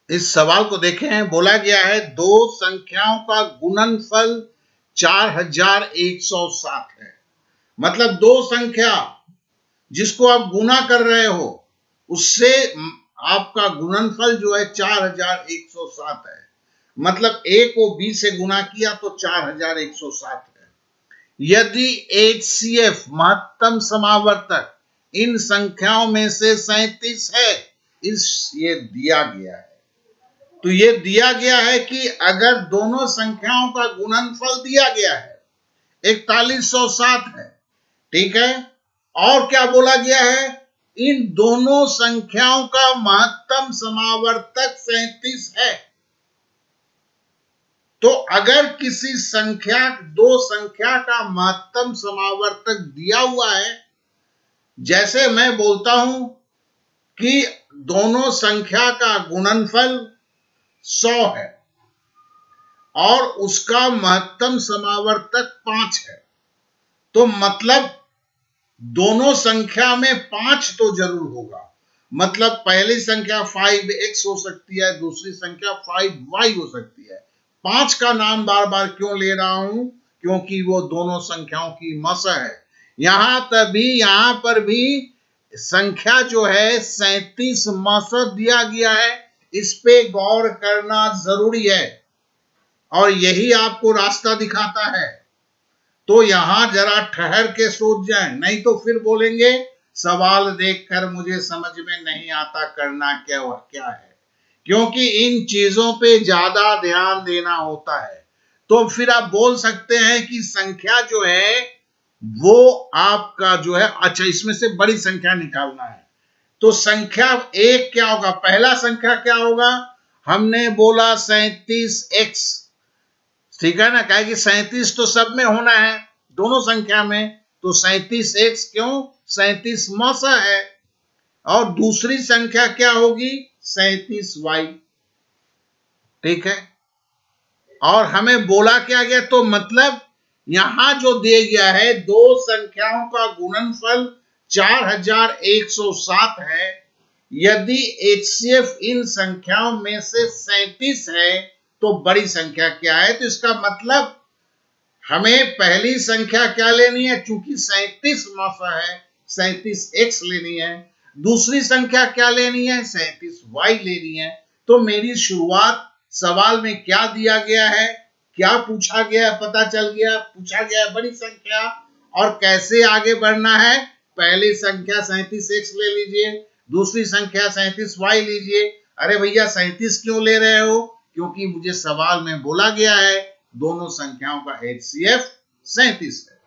इस सवाल को देखें, बोला गया है दो संख्याओं का गुणनफल 4107 है। मतलब दो संख्या जिसको आप गुना कर रहे हो उससे आपका गुणनफल जो है 4107 है। मतलब a को b से गुना किया तो 4107 है। यदि HCF महत्तम समावर्तक इन संख्याओं में से 37 है, ये दिया गया है। तो ये दिया गया है कि अगर दोनों संख्याओं का गुणनफल दिया गया है 4107 है, ठीक है, और क्या बोला गया है, इन दोनों संख्याओं का महत्तम समावर्तक 37 है। तो अगर किसी दो संख्या का महत्तम समावर्तक दिया हुआ है, जैसे मैं बोलता हूं कि दोनों संख्या का गुणनफल 100 है और उसका महत्तम समावर्तक 5 है, तो मतलब दोनों संख्या में 5 तो जरूर होगा। मतलब पहली संख्या 5x हो सकती है, दूसरी संख्या 5y हो सकती है। 5 का नाम बार बार क्यों ले रहा हूं, क्योंकि वो दोनों संख्याओं की मसा है। यहां पर भी संख्या जो है 37 मसा दिया गया है, इस पे गौर करना जरूरी है और यही आपको रास्ता दिखाता है। तो यहां जरा ठहर के सोच जाएं, नहीं तो फिर बोलेंगे सवाल देखकर मुझे समझ में नहीं आता करना क्या है। क्योंकि इन चीजों पे ज्यादा ध्यान देना होता है। तो फिर आप बोल सकते हैं कि संख्या जो है वो आपका जो है, अच्छा इसमें से बड़ी संख्या निकालना है। तो संख्या एक क्या होगा, पहला संख्या क्या होगा, हमने बोला 37x, ठीक है ना, कहे कि 37 तो सब में होना है दोनों संख्या में, तो 37x क्यों, 37 मौसा है। और दूसरी संख्या क्या होगी, 37y, ठीक है। और हमें बोला क्या गया, तो मतलब यहां जो दिया गया है दो संख्याओं का गुणनफल 4107 है। यदि HCF इन संख्याओं में से 37 है तो बड़ी संख्या क्या है, तो इसका मतलब हमें पहली संख्या क्या लेनी है, चूंकि 37 मौसा है 37x लेनी है। दूसरी संख्या क्या लेनी है, 37y लेनी है। तो मेरी शुरुआत सवाल में क्या दिया गया है, क्या पूछा गया, पता चल गया, पूछा गया बड़ी संख्या और कैसे आगे बढ़ना है। पहली संख्या 37x ले लीजिए, दूसरी संख्या 37y लीजिए। अरे भैया 37 क्यों ले रहे हो, क्योंकि मुझे सवाल में बोला गया है दोनों संख्याओं का HCF 37 है।